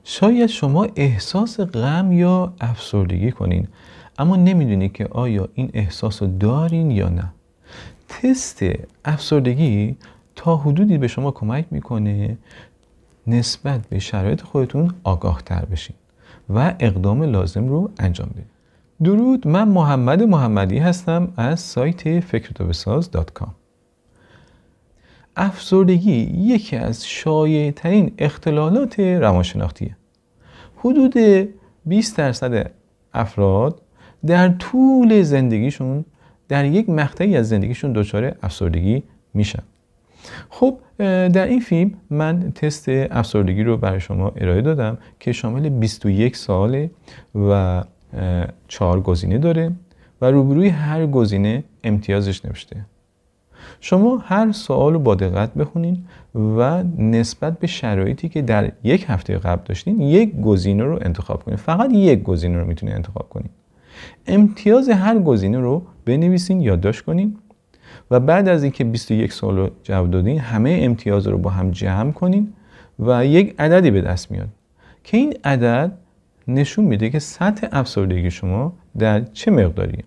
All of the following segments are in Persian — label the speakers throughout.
Speaker 1: شاید شما احساس غم یا افسردگی کنین اما نمیدونید که آیا این احساس رو دارین یا نه. تست افسردگی تا حدودی به شما کمک میکنه نسبت به شرایط خودتون آگاه تر بشین و اقدام لازم رو انجام بدین. درود، من محمد محمدی هستم از سایت فکرتوبساز.com. افسردگی یکی از شایع ترین اختلالات روانشناختیه. حدود 20% افراد در طول زندگیشون در یک مقطعی از زندگیشون دچار افسردگی میشن. خب در این فیلم من تست افسردگی رو برای شما ارائه دادم که شامل 21 سواله و 4 گزینه داره و روبروی هر گزینه امتیازش نوشته. شما هر سوال رو با دقت بخونین و نسبت به شرایطی که در یک هفته قبل داشتین یک گزینه رو انتخاب کنین. فقط یک گزینه رو میتونین انتخاب کنین. امتیاز هر گزینه رو بنویسین، یادداشت کنین و بعد از اینکه 21 سوال رو جواب دادین همه امتیاز رو با هم جمع کنین و یک عددی به دست میاد که این عدد نشون میده که سطح افسردگی شما در چه مقداریه.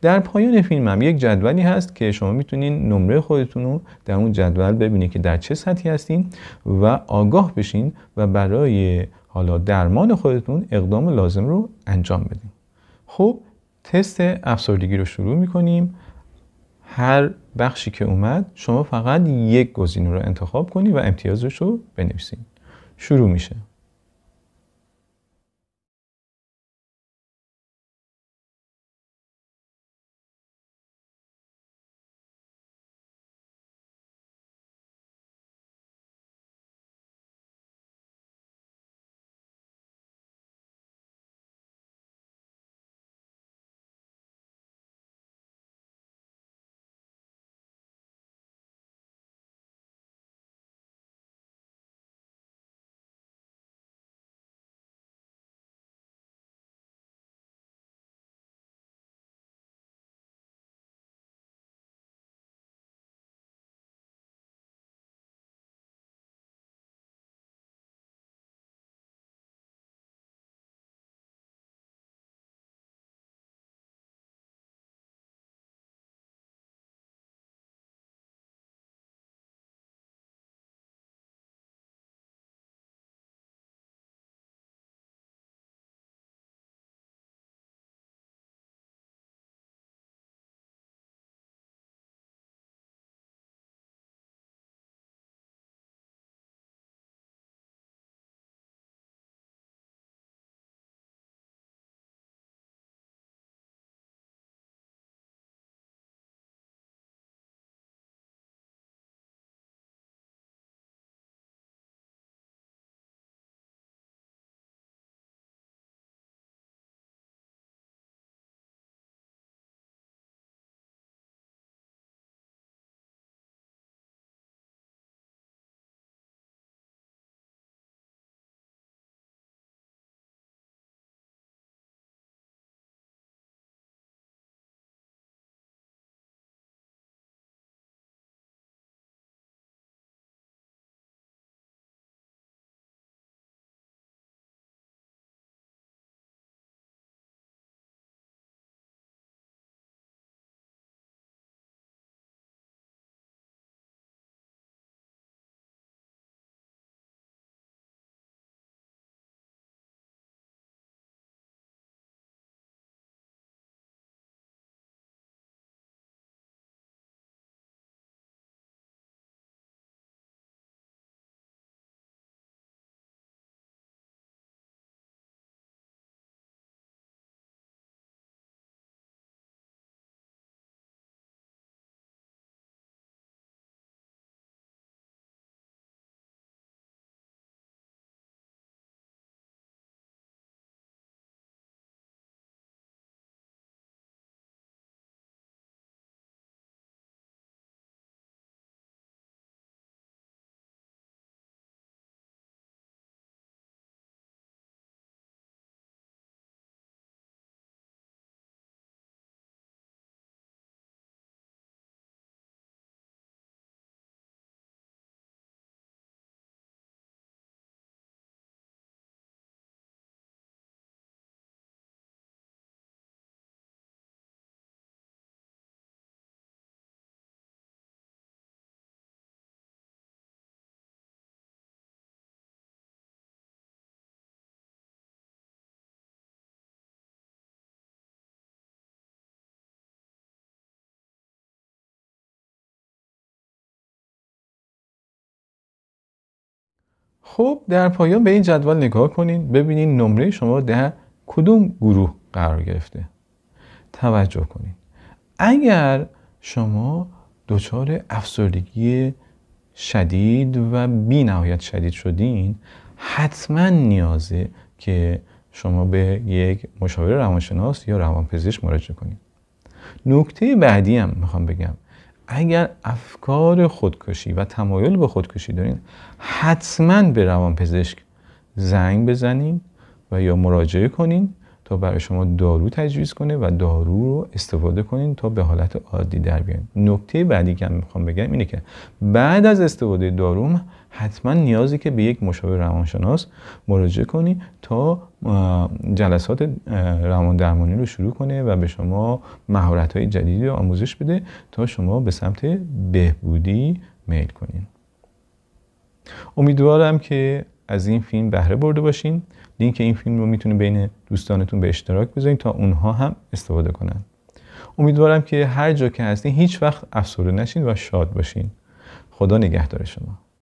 Speaker 1: در پایان فیلم هم یک جدولی هست که شما میتونین نمره خودتون رو در اون جدول ببینید که در چه سطحی هستین و آگاه بشین و برای حالا درمان خودتون اقدام لازم رو انجام بدین. خب تست افسردگی رو شروع میکنیم. هر بخشی که اومد شما فقط یک گزینه رو انتخاب کنید و امتیازش رو بنویسید. شروع میشه. خب در پایان به این جدول نگاه کنین، ببینین نمره شما در کدوم گروه قرار گرفته. توجه کنین اگر شما دچار افسردگی شدید و بی نهایت شدید شدین، حتما نیازه که شما به یک مشاور روانشناس یا روانپزشک مراجعه کنید. نکته بعدی هم میخوام بگم، اگر افکار خودکشی و تمایل به خودکشی دارین، حتما به روانپزشک زنگ بزنین و یا مراجعه کنین تا برای شما دارو تجویز کنه و دارو رو استفاده کنین تا به حالت عادی در بیاین. نکته بعدی که میخوام بگم اینه که بعد از استفاده دارو حتما نیازی که به یک مشاور روانشناس مراجعه کنی تا جلسات روان درمانی رو شروع کنه و به شما مهارت‌های جدیدی رو آموزش بده تا شما به سمت بهبودی میل کنین. امیدوارم که از این فیلم بهره برده باشین. لینک این فیلم رو میتونید بین دوستانتون به اشتراک بذارین تا اونها هم استفاده کنن. امیدوارم که هر جا که هستین هیچ وقت افسرده نشین و شاد باشین. خدا نگهدار شما.